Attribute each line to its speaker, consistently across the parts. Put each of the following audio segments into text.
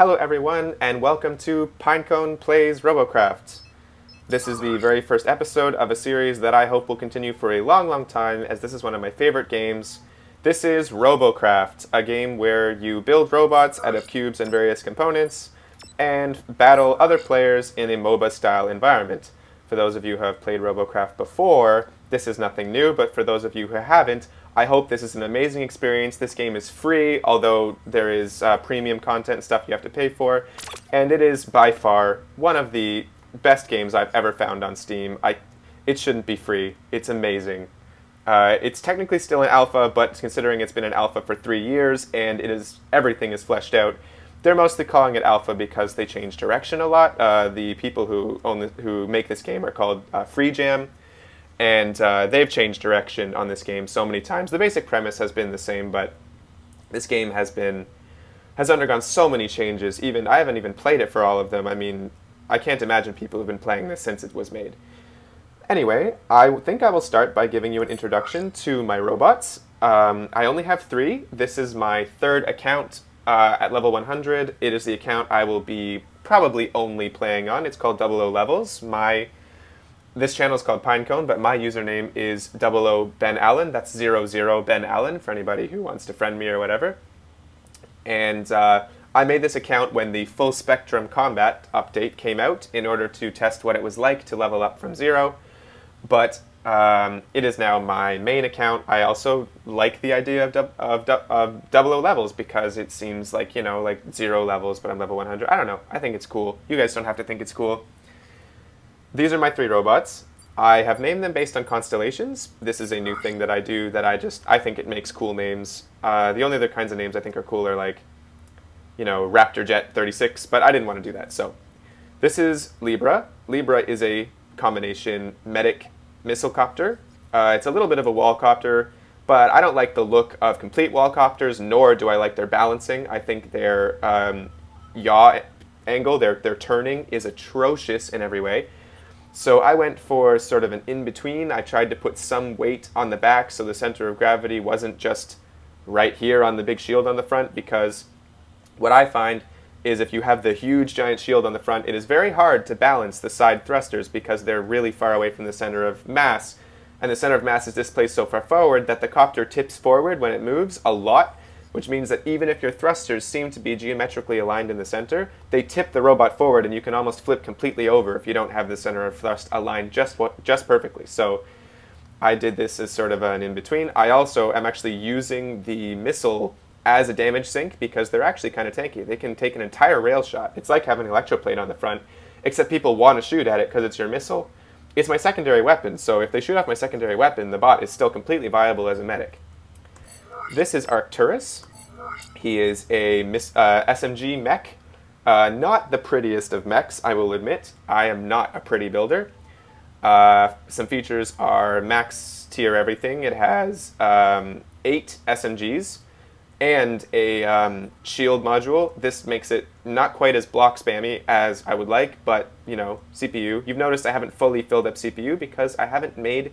Speaker 1: Hello everyone, and welcome to Pinecone Plays Robocraft. This is the very first episode of a series that I hope will continue for a long time, as this is one of my favorite games. This is Robocraft, a game where you build robots out of cubes and various components, and battle other players in a MOBA-style environment. For those of you who have played Robocraft before, this is nothing new, but for those of you who haven't, I hope this is an amazing experience. This game is free, although there is premium content and stuff you have to pay for, and it is by far one of the best games I've ever found on Steam. It shouldn't be free. It's amazing. It's technically still in alpha, but considering it's been in alpha for 3 years and everything is fleshed out, they're mostly calling it alpha because they change direction a lot. The people who make this game are called Free Jam. And they've changed direction on this game so many times. The basic premise has been the same, but this game has undergone so many changes. I haven't even played it for all of them. I mean, I can't imagine people who've been playing this since it was made. Anyway, I think I will start by giving you an introduction to my robots. I only have 3. This is my 3rd account at level 100. It is the account I will be probably only playing on. It's called 00 Levels. This channel is called Pinecone, but my username is 00 Ben Allen. That's 00 Ben Allen for anybody who wants to friend me or whatever. And I made this account when the Full Spectrum Combat update came out in order to test what it was like to level up from 0. But it is now my main account. I also like the idea of 00 levels because it seems like, like 0 levels, but I'm level 100. I don't know. I think it's cool. You guys don't have to think it's cool. These are my 3 robots. I have named them based on constellations. This is a new thing that I do that I think it makes cool names. The only other kinds of names I think are cool are like, Raptor Jet 36, but I didn't want to do that. So this is Libra. Libra is a combination medic missile copter. It's a little bit of a wall copter, but I don't like the look of complete wall copters, nor do I like their balancing. I think their yaw angle, their turning, is atrocious in every way. So I went for sort of an in-between. I tried to put some weight on the back so the center of gravity wasn't just right here on the big shield on the front, because what I find is if you have the huge giant shield on the front, it is very hard to balance the side thrusters because they're really far away from the center of mass. And the center of mass is displaced so far forward that the copter tips forward when it moves a lot, which means that even if your thrusters seem to be geometrically aligned in the center, they tip the robot forward and you can almost flip completely over if you don't have the center of thrust aligned just perfectly. So I did this as sort of an in-between. I also am actually using the missile as a damage sink because they're actually kind of tanky. They can take an entire rail shot. It's like having an electroplate on the front, except people want to shoot at it because it's your missile. It's my secondary weapon, so if they shoot off my secondary weapon, the bot is still completely viable as a medic. This is Arcturus. He is a SMG mech. Not the prettiest of mechs, I will admit. I am not a pretty builder. Some features are max tier everything. It has 8 SMGs and a shield module. This makes it not quite as block spammy as I would like, but, CPU. You've noticed I haven't fully filled up CPU because I haven't made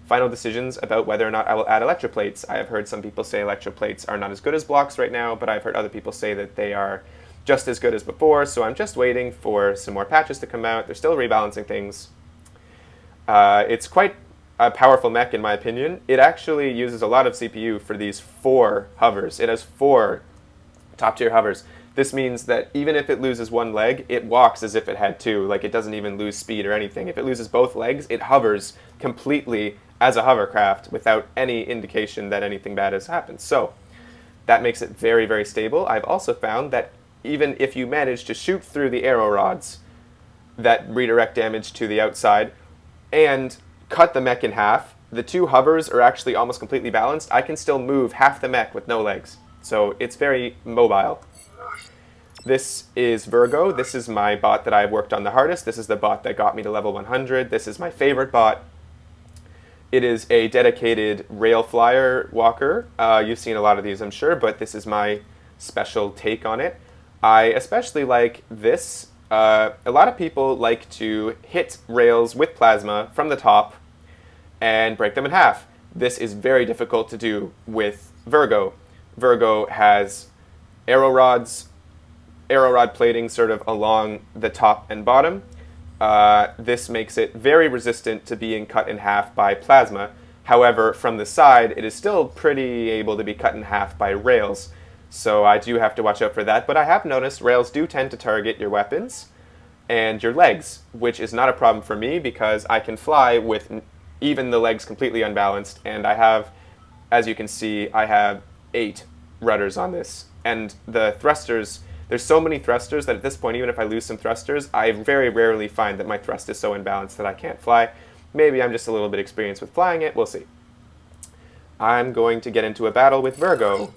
Speaker 1: final decisions about whether or not I will add electroplates. I have heard some people say electroplates are not as good as blocks right now, but I've heard other people say that they are just as good as before, so I'm just waiting for some more patches to come out. They're still rebalancing things. It's quite a powerful mech in my opinion. It actually uses a lot of CPU for these 4 hovers. It has 4 top tier hovers. This means that even if it loses 1 leg, it walks as if it had 2. Like, it doesn't even lose speed or anything. If it loses both legs, it hovers completely as a hovercraft without any indication that anything bad has happened. So that makes it very, very stable. I've also found that even if you manage to shoot through the arrow rods that redirect damage to the outside and cut the mech in half, the 2 hovers are actually almost completely balanced. I can still move half the mech with no legs. So it's very mobile. This is Virgo. This is my bot that I've worked on the hardest. This is the bot that got me to level 100. This is my favorite bot. It is a dedicated rail flyer walker. You've seen a lot of these, I'm sure, but this is my special take on it. I especially like this. A lot of people like to hit rails with plasma from the top and break them in half. This is very difficult to do with Virgo. Virgo has arrow rods arrow rod plating sort of along the top and bottom. This makes it very resistant to being cut in half by plasma. However, from the side, it is still pretty able to be cut in half by rails. So I do have to watch out for that. But I have noticed rails do tend to target your weapons and your legs, which is not a problem for me because I can fly with even the legs completely unbalanced. And I have, as you can see, I have 8 rudders on this. And the thrusters, there's so many thrusters that at this point, even if I lose some thrusters, I very rarely find that my thrust is so imbalanced that I can't fly. Maybe I'm just a little bit experienced with flying it. We'll see. I'm going to get into a battle with Virgo.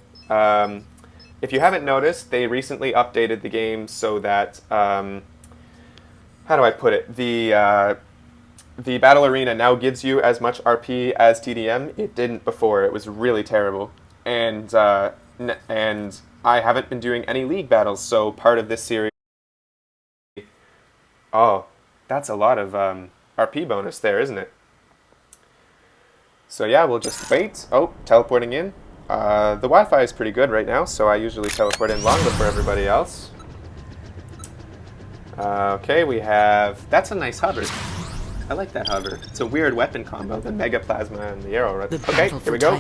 Speaker 1: If you haven't noticed, they recently updated the game so that, how do I put it? The battle arena now gives you as much RP as TDM. It didn't before. It was really terrible. And I haven't been doing any league battles, so part of this series... Oh, that's a lot of RP bonus there, isn't it? So yeah, we'll just wait. Oh, teleporting in. The Wi-Fi is pretty good right now, so I usually teleport in long before everybody else. Okay, we have... That's a nice hover. I like that hover. It's a weird weapon combo, the Mega Plasma and the Arrow. Okay, here we go.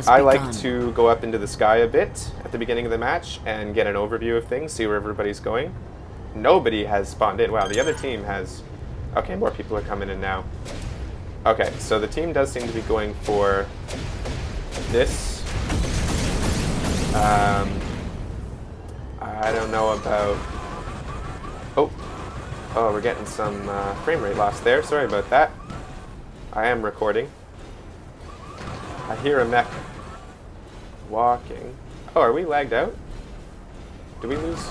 Speaker 1: I like to go up into the sky a bit at the beginning of the match and get an overview of things, see where everybody's going. Nobody has spawned in. Wow, the other team has... Okay, more people are coming in now. Okay, so the team does seem to be going for this. I don't know about... Oh, we're getting some frame rate loss there. Sorry about that. I am recording. I hear a mech walking. Oh, are we lagged out? Did we lose?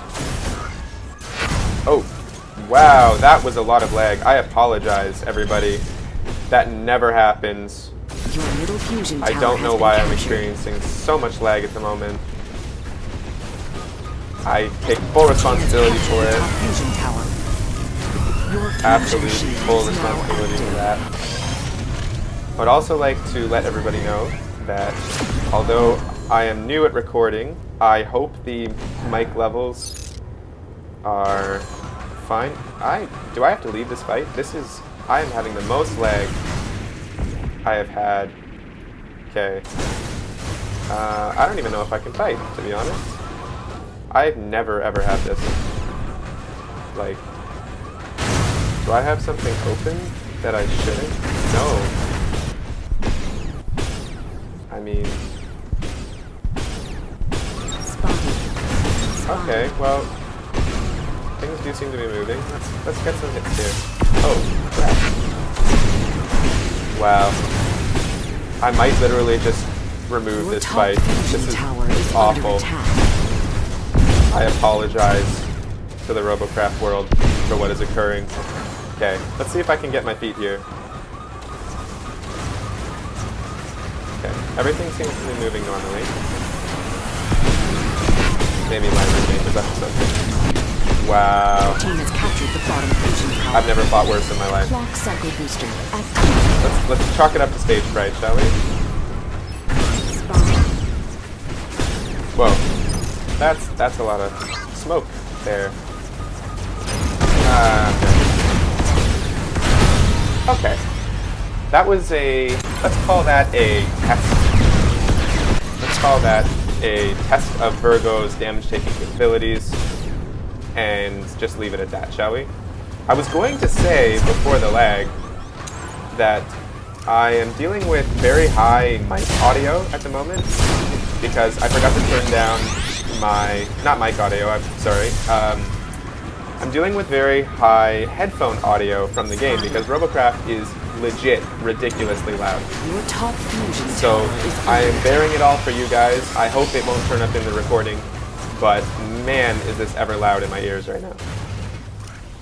Speaker 1: Oh, wow, that was a lot of lag. I apologize, everybody. That never happens. I don't know why I'm experiencing so much lag at the moment. I take full responsibility for it. Absolute full responsibility for that. I'd also like to let everybody know that although I am new at recording, I hope the mic levels are fine. Do I have to leave this fight? I am having the most lag I have had. Okay. I don't even know if I can fight, to be honest. I've never ever had this. Like, do I have something open that I shouldn't? No. I mean... Okay, well... Things do seem to be moving. Let's get some hits here. Oh, crap. Wow. I might literally just remove this fight. This is awful. I apologize to the Robocraft world for what is occurring. Okay, let's see if I can get my feet here. Okay, everything seems to be moving normally. Maybe my roommate was up to something. Wow. I've never fought worse in my life. Let's chalk it up to stage fright, shall we? Whoa. That's a lot of smoke there. Okay. That was let's call that a test. Let's call that a test of Virgo's damage-taking capabilities, and just leave it at that, shall we? I was going to say, before the lag, that I am dealing with very high mic audio at the moment, because I forgot to turn down my... not mic audio, I'm sorry. I'm dealing with very high headphone audio from the game because Robocraft is legit ridiculously loud.
Speaker 2: Your top fusion
Speaker 1: so I am bearing it all for you guys. I hope it won't turn up in the recording, but man, is this ever loud in my ears right now.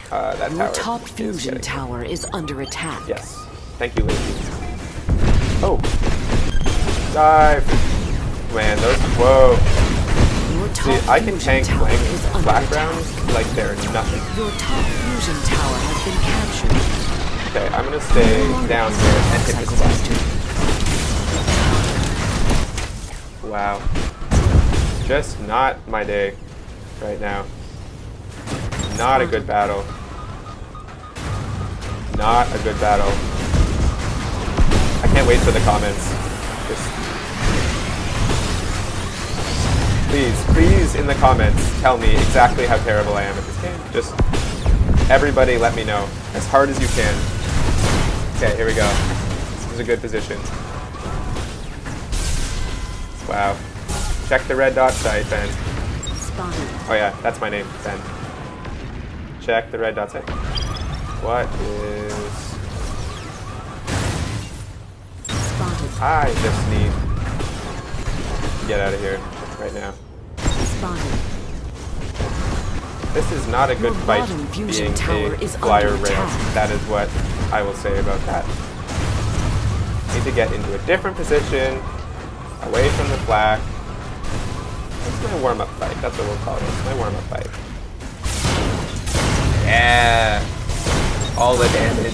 Speaker 1: That
Speaker 2: Your top fusion tower is under attack.
Speaker 1: Yes. Thank you, ladies. Oh. Dive. Man, those... Whoa. See, I can tank flank flat rounds like they're nothing.
Speaker 2: Your top fusion tower has been captured.
Speaker 1: Okay, I'm gonna stay down here and hit this button. Wow. Just not my day. right now. Not a good battle. Not a good battle. I can't wait for the comments. Just please in the comments tell me exactly how terrible I am at this game. Just everybody let me know as hard as you can. Okay, here we go. This is a good position. Wow. Check the red dot site, Ben.
Speaker 2: Spotted.
Speaker 1: Oh yeah, that's my name, Ben. Check the red dot site. What is...
Speaker 2: Spotted.
Speaker 1: I just need to get out of here right now.
Speaker 2: Spotted.
Speaker 1: This is not a good
Speaker 2: Your
Speaker 1: fight
Speaker 2: bottom
Speaker 1: being
Speaker 2: fusion tower
Speaker 1: a
Speaker 2: is
Speaker 1: flyer
Speaker 2: under
Speaker 1: rail.
Speaker 2: attack.
Speaker 1: That is what I will say about that. Need to get into a different position, away from the flak. That's my warm-up fight. That's what we'll call it. My warm-up fight. Yeah! All the damage.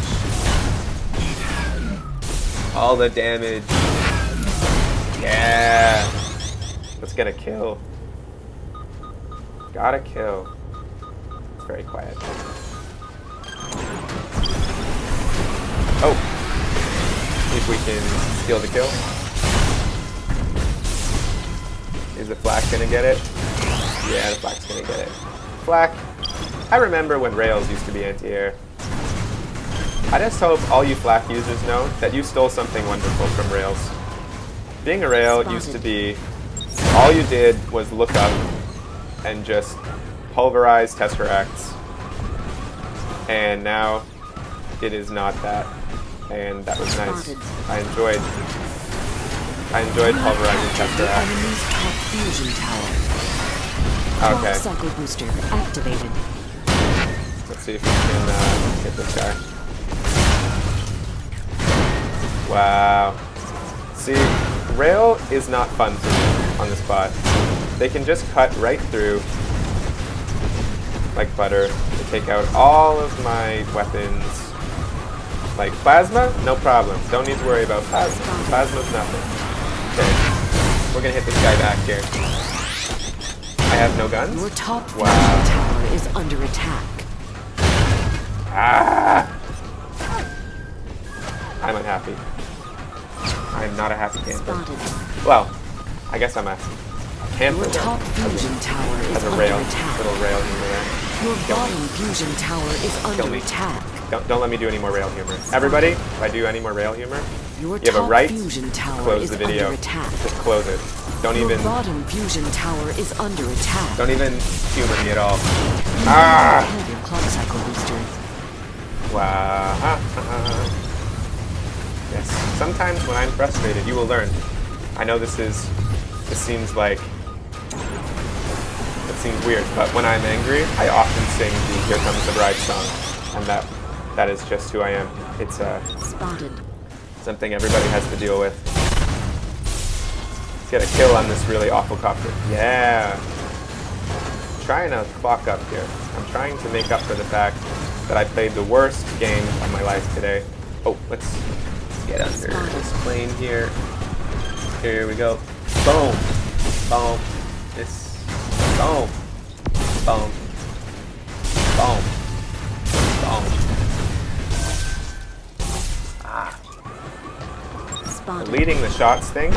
Speaker 1: All the damage. Yeah! Let's get a kill. Got a kill. It's very quiet. Oh! See if we can steal the kill. Is the flak gonna get it? Yeah, the flak's gonna get it. Flak. I remember when rails used to be anti-air. I just hope all you flak users know that you stole something wonderful from rails. Being a rail used to be, all you did was look up and just pulverize tesseracts. And now it is not that. And that was nice. I enjoyed pulverizing tesseracts.
Speaker 2: Enemy's top fusion tower.
Speaker 1: Okay.
Speaker 2: Clock cycle booster activated.
Speaker 1: Let's see if we can hit this guy. Wow. See, rail is not fun for me on the spot. They can just cut right through like butter to take out all of my weapons. Like plasma, no problem. Don't need to worry about plasma. Plasma's nothing. Okay, we're gonna hit this guy back here. I have no guns?
Speaker 2: Your top fusion
Speaker 1: Wow.
Speaker 2: tower is under attack.
Speaker 1: Ah! I'm unhappy. I'm not a happy camper.
Speaker 2: Spotted.
Speaker 1: Well, I guess I'm a camper
Speaker 2: Your top fusion tower is
Speaker 1: as a
Speaker 2: under
Speaker 1: rail,
Speaker 2: attack.
Speaker 1: little rail humor there.
Speaker 2: Your bottom fusion tower is under
Speaker 1: me.
Speaker 2: attack.
Speaker 1: Don't let me do any more rail humor. Everybody, if I do any more rail humor,
Speaker 2: Your
Speaker 1: you have a
Speaker 2: top
Speaker 1: right
Speaker 2: fusion
Speaker 1: to
Speaker 2: tower
Speaker 1: close
Speaker 2: is
Speaker 1: the video.
Speaker 2: under attack.
Speaker 1: Just close it. Don't
Speaker 2: Your
Speaker 1: even
Speaker 2: bottom fusion tower is under attack.
Speaker 1: humor me at all. Ah!
Speaker 2: Have your clock cycle booster.
Speaker 1: Wow. Yes. Sometimes when I'm frustrated, you will learn. I know this seems like it seems weird, but when I'm angry, I often sing the Here Comes the Bride song, and that is just who I am. It's
Speaker 2: Spotted.
Speaker 1: something everybody has to deal with. Let's get a kill on this really awful copter. Yeah. I'm trying to clock up here. I'm trying to make up for the fact that I played the worst game of my life today. Oh, let's get under this plane here. Here we go. Boom. Boom. This. Boom. Boom. Boom. Boom. Ah.
Speaker 2: Spotted.
Speaker 1: Leading the shots thing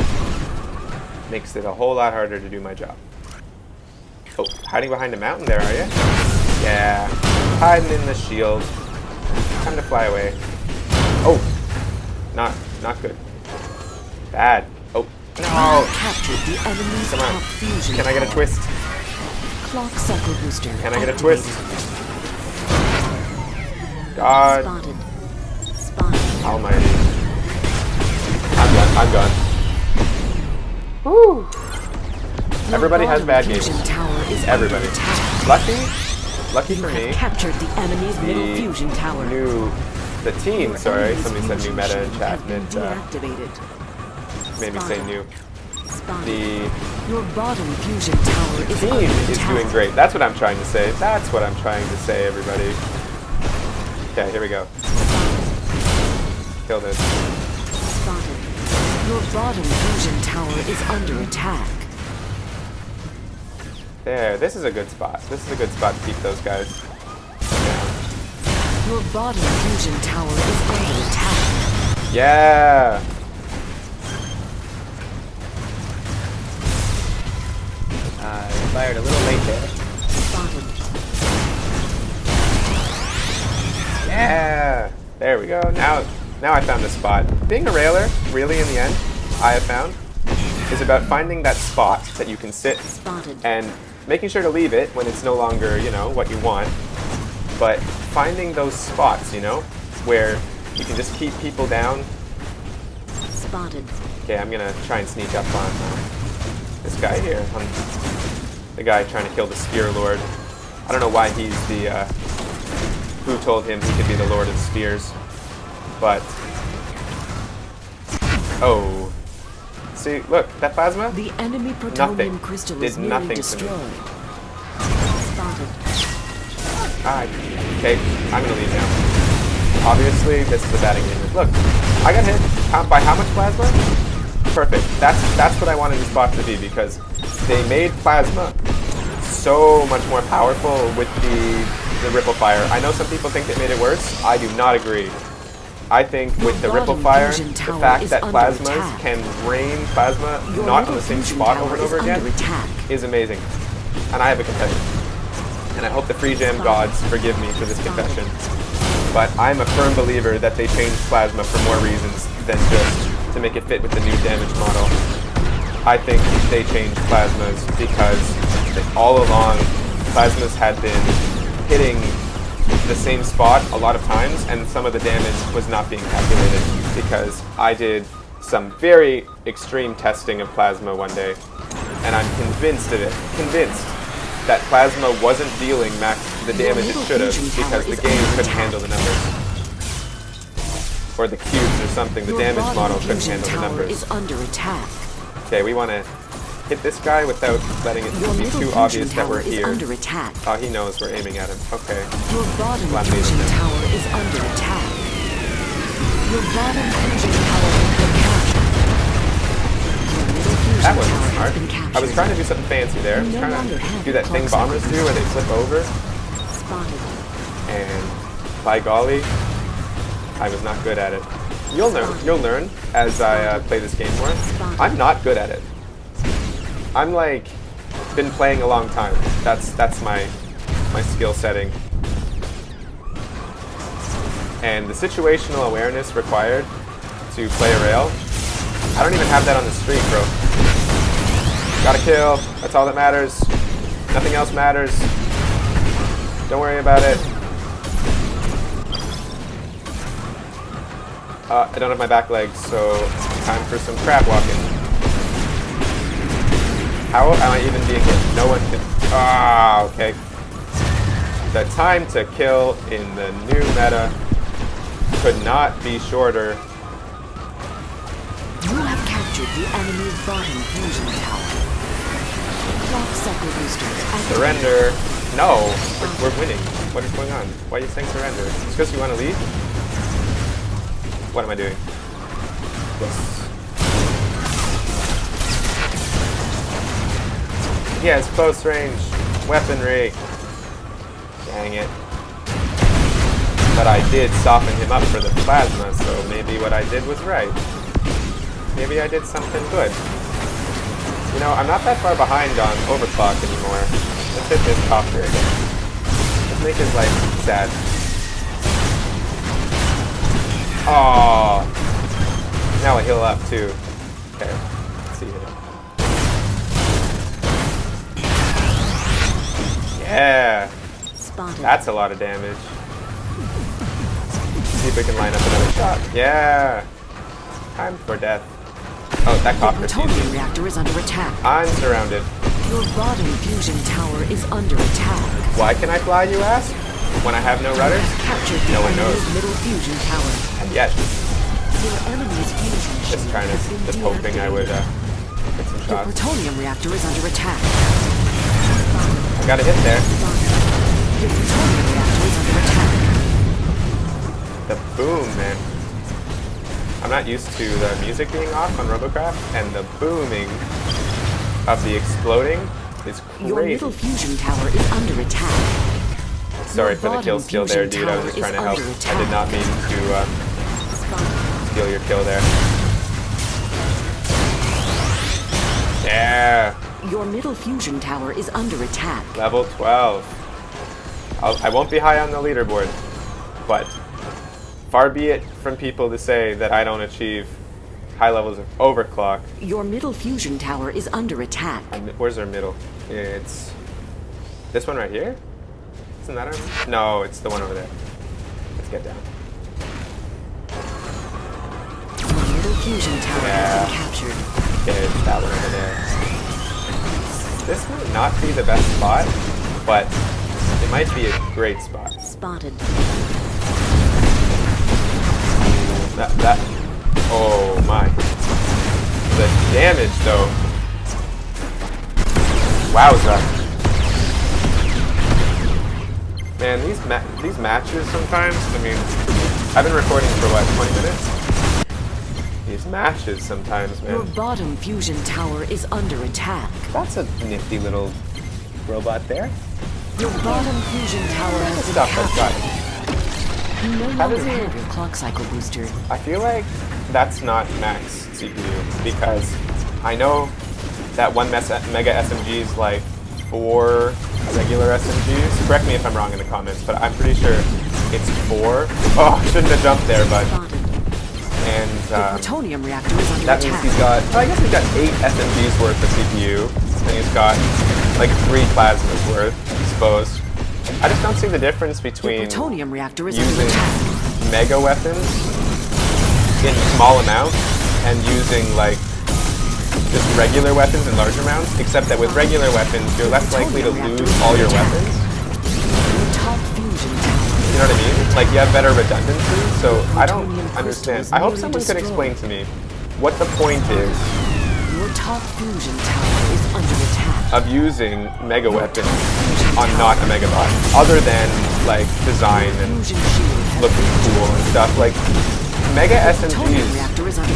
Speaker 1: makes it a whole lot harder to do my job. Oh, hiding behind a mountain there, are you? Yeah. Hiding in the shield. Time to fly away. Oh. Not good. Bad. Oh. No.
Speaker 2: Captured the enemy's
Speaker 1: Come on.
Speaker 2: top fusion
Speaker 1: Can I get a
Speaker 2: tower.
Speaker 1: twist?
Speaker 2: Clock cycle booster.
Speaker 1: Can I get a
Speaker 2: activated.
Speaker 1: twist? God
Speaker 2: Spotted. Spotted.
Speaker 1: almighty. I'm gone. Woo.
Speaker 2: Your
Speaker 1: Everybody has
Speaker 2: bottom
Speaker 1: bad
Speaker 2: fusion
Speaker 1: games.
Speaker 2: tower is
Speaker 1: Everybody.
Speaker 2: under attack.
Speaker 1: Lucky
Speaker 2: You
Speaker 1: for
Speaker 2: have
Speaker 1: me,
Speaker 2: captured the enemy's middle fusion tower.
Speaker 1: the team,
Speaker 2: Your
Speaker 1: sorry,
Speaker 2: enemy's
Speaker 1: somebody said new
Speaker 2: fusion
Speaker 1: meta in
Speaker 2: shield
Speaker 1: chat,
Speaker 2: has been
Speaker 1: and it
Speaker 2: deactivated.
Speaker 1: made me say
Speaker 2: Spotted.
Speaker 1: new.
Speaker 2: Spotted.
Speaker 1: The
Speaker 2: Your bottom fusion tower is
Speaker 1: team
Speaker 2: under
Speaker 1: is
Speaker 2: attack.
Speaker 1: doing great. That's what I'm trying to say. That's what I'm trying to say, everybody. Okay, here we go. Kill this.
Speaker 2: Spotted. Your bottom fusion tower is under attack.
Speaker 1: There, this is a good spot. This is a good spot to keep those guys down.
Speaker 2: Your bottom fusion tower is under attack.
Speaker 1: Yeah!
Speaker 3: You fired a little late there.
Speaker 2: Spotted.
Speaker 1: Yeah! There we go. Now I found the spot. Being a railer, really in the end, I have found, is about finding that spot that you can sit
Speaker 2: Spotted.
Speaker 1: and making sure to leave it when it's no longer, what you want. But finding those spots, where you can just keep people down.
Speaker 2: Spotted.
Speaker 1: Okay, I'm gonna try and sneak up on this guy here. The guy trying to kill the Spear Lord. I don't know why he's the, who told him he could be the Lord of Spears. But, oh. See, look, that plasma?
Speaker 2: The enemy plutonium
Speaker 1: Nothing.
Speaker 2: crystal
Speaker 1: Did
Speaker 2: is nearly
Speaker 1: nothing to me.
Speaker 2: destroyed. Spotted.
Speaker 1: Okay, I'm gonna leave now. Obviously, this is a batting game. Look, I got hit by how much plasma? Perfect. That's what I wanted the spot to be, because they made plasma so much more powerful with the ripple fire. I know some people think they made it worse. I do not agree. I think with the ripple fire, the fact that plasmas can rain plasma not on the same spot over and over again is amazing. And I have a confession. And I hope the free jam gods forgive me for this confession. But I'm a firm believer that they changed plasma for more reasons than just to make it fit with the new damage model. I think they changed plasmas because all along plasmas had been hitting the same spot a lot of times, and some of the damage was not being calculated because I did some very extreme testing of plasma one day, and I'm convinced of it. Convinced that plasma wasn't dealing the damage it should have because the game couldn't handle the numbers. Or the cubes or something. The damage model couldn't handle the numbers.
Speaker 2: Is under attack.
Speaker 1: Okay, we want to hit this guy without letting it be too obvious that we're here.
Speaker 2: Under attack.
Speaker 1: Oh, he knows we're aiming at him. Okay.
Speaker 2: Your bottom
Speaker 1: Well, I'm
Speaker 2: fusion
Speaker 1: leaving now.
Speaker 2: tower is under attack. Your bottom fusion tower has been captured. Your middle fusion
Speaker 1: That wasn't
Speaker 2: tower
Speaker 1: smart.
Speaker 2: has been captured.
Speaker 1: I was trying to do something fancy there. I was
Speaker 2: You no
Speaker 1: trying
Speaker 2: longer
Speaker 1: to
Speaker 2: have
Speaker 1: do that
Speaker 2: the
Speaker 1: thing
Speaker 2: clock
Speaker 1: bombers
Speaker 2: cycle.
Speaker 1: do where they flip over.
Speaker 2: Spotted.
Speaker 1: And by golly, I was not good at it. You'll learn as I play this game more. I'm not good at it. I'm like been playing a long time. That's my skill setting. And the situational awareness required to play a rail, I don't even have that on the streak, bro. Gotta kill. That's all that matters. Nothing else matters. Don't worry about it. I don't have my back legs, so time for some crab walking. How am I even being hit? No one can. Ah, okay. The time to kill in the new meta could not be shorter.
Speaker 2: You have captured the enemy's bottom fusion tower. Clock cycle boosters activated.
Speaker 1: Surrender. No, we're winning. What is going on? Why are you saying surrender? It's because you want to leave? What am I doing? Yes. He has close range weaponry. Dang it. But I did soften him up for the plasma, so maybe what I did was right. Maybe I did something good. You know, I'm not that far behind on overclock anymore. Let's hit this copter again. Let's make his life sad. Oh, now I heal up too. Okay, let's see here. Yeah,
Speaker 2: Spotted.
Speaker 1: that's a lot of damage. See if we can line up another shot. Yeah, time for death. Oh, that
Speaker 2: The
Speaker 1: copter's
Speaker 2: plutonium
Speaker 1: easy.
Speaker 2: reactor is under attack.
Speaker 1: I'm surrounded.
Speaker 2: Your bottom fusion tower is under attack.
Speaker 1: Why can I fly, you ask? When I have no rudder?
Speaker 2: Captured the
Speaker 1: No one
Speaker 2: enemy's
Speaker 1: knows.
Speaker 2: middle fusion tower.
Speaker 1: And yet,
Speaker 2: Your enemy's fusion
Speaker 1: just
Speaker 2: shield
Speaker 1: trying
Speaker 2: has
Speaker 1: to,
Speaker 2: been
Speaker 1: just hoping I would
Speaker 2: deactivated.
Speaker 1: get some
Speaker 2: Your
Speaker 1: shots.
Speaker 2: plutonium reactor is under attack.
Speaker 1: I got a hit there.
Speaker 2: Your plutonium reactor is under attack.
Speaker 1: The boom, man. I'm not used to the music being off on Robocraft, and the booming of the exploding is
Speaker 2: Your middle
Speaker 1: crazy.
Speaker 2: fusion tower is under attack.
Speaker 1: Sorry
Speaker 2: Your
Speaker 1: for the kill
Speaker 2: bottom
Speaker 1: steal there,
Speaker 2: fusion
Speaker 1: dude. I was
Speaker 2: tower
Speaker 1: just trying to
Speaker 2: is
Speaker 1: help.
Speaker 2: under
Speaker 1: I did not
Speaker 2: attack.
Speaker 1: mean to
Speaker 2: Spotted.
Speaker 1: steal your kill there. Yeah.
Speaker 2: Your middle fusion tower is under attack.
Speaker 1: Level 12. I won't be high on the leaderboard, but far be it from people to say that I don't achieve high levels of overclock.
Speaker 2: Your middle fusion tower is under attack.
Speaker 1: Where's our middle? It's this one right here? Isn't that our? No, it's the one over there. Let's get down.
Speaker 2: Your middle fusion tower has been captured.
Speaker 1: Okay, it's that one over there. This might not be the best spot, but it might be a great spot.
Speaker 2: Spotted.
Speaker 1: That. Oh my. The damage though. Wowza. Man, these matches sometimes, I mean, I've been recording for what, 20 minutes? These matches sometimes,
Speaker 2: Your
Speaker 1: man.
Speaker 2: bottom fusion tower is under attack.
Speaker 1: That's a nifty little robot there.
Speaker 2: Your bottom fusion tower has been
Speaker 1: Stuff like
Speaker 2: captured.
Speaker 1: that.
Speaker 2: You no
Speaker 1: How does
Speaker 2: longer
Speaker 1: it-
Speaker 2: have your clock cycle booster.
Speaker 1: I feel like that's not max CPU because I know that one mega SMG is like 4 regular SMGs. Correct me if I'm wrong in the comments, but I'm pretty sure it's 4. Oh, I shouldn't have jumped there, but
Speaker 2: Spotted.
Speaker 1: and
Speaker 2: The plutonium reactor is under
Speaker 1: that means
Speaker 2: attack.
Speaker 1: he's got. I guess he's got 8 SMGs worth of CPU, and he's got like 3 plasmas worth, I suppose. I just don't see the difference
Speaker 2: The
Speaker 1: between
Speaker 2: plutonium reactor is under
Speaker 1: using
Speaker 2: attack.
Speaker 1: mega weapons in small amounts and using like just regular weapons in large amounts, except that with regular weapons you're less likely to lose all your weapons.
Speaker 2: Your top fusion tower.
Speaker 1: You know what I mean? Like you have better redundancy, so I don't
Speaker 2: Plutonium
Speaker 1: understand.
Speaker 2: crystals
Speaker 1: I hope
Speaker 2: nearly
Speaker 1: someone could explain
Speaker 2: destroyed.
Speaker 1: to me what the point is
Speaker 2: Your top fusion tower is under attack.
Speaker 1: of using mega weapons on not a megabot, other than like design and
Speaker 2: Fusion shield.
Speaker 1: looking cool and stuff. Like mega SMGs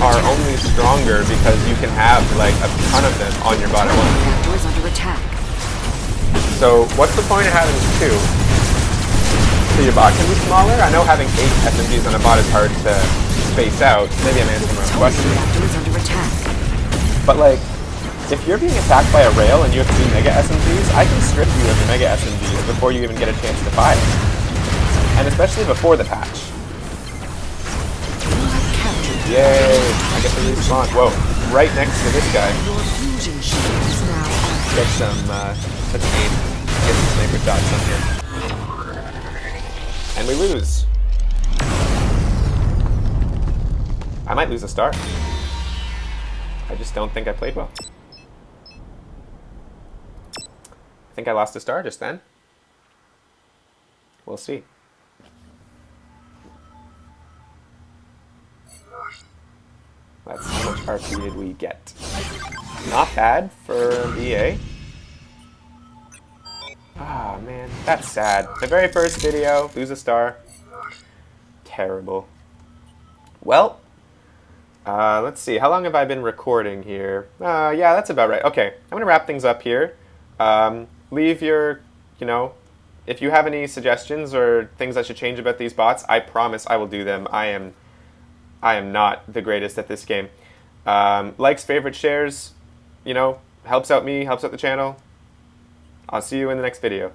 Speaker 1: are only stronger because you can have like a ton of them on your bot at
Speaker 2: Plutonium
Speaker 1: once.
Speaker 2: reactor is under attack.
Speaker 1: So what's the point of having 2? So your bot can be smaller? I know having 8 SMGs on a bot is hard to space out. Maybe I'm answering my
Speaker 2: Plutonium
Speaker 1: question.
Speaker 2: reactor is under attack.
Speaker 1: But like, if you're being attacked by a rail and you have 2 mega SMGs, I can strip you of your mega SMGs before you even get a chance to fire. And especially before the patch.
Speaker 2: You have captured
Speaker 1: Yay! I get to respawn. Whoa, right next to this guy.
Speaker 2: your fusion shield is now active.
Speaker 1: Get some, let's aim. Get some sniper shots on here. And we lose. I might lose a star. I just don't think I played well. I think I lost a star just then. We'll see. That's how much RP did we get. Not bad for EA. Ah, man, that's sad. The very first video, lose a star. Terrible. Well, let's see. How long have I been recording here? Yeah, that's about right. Okay, I'm going to wrap things up here. Leave your, if you have any suggestions or things I should change about these bots, I promise I will do them. I am not the greatest at this game. Likes, favorites, shares, helps out me, helps out the channel. I'll see you in the next video.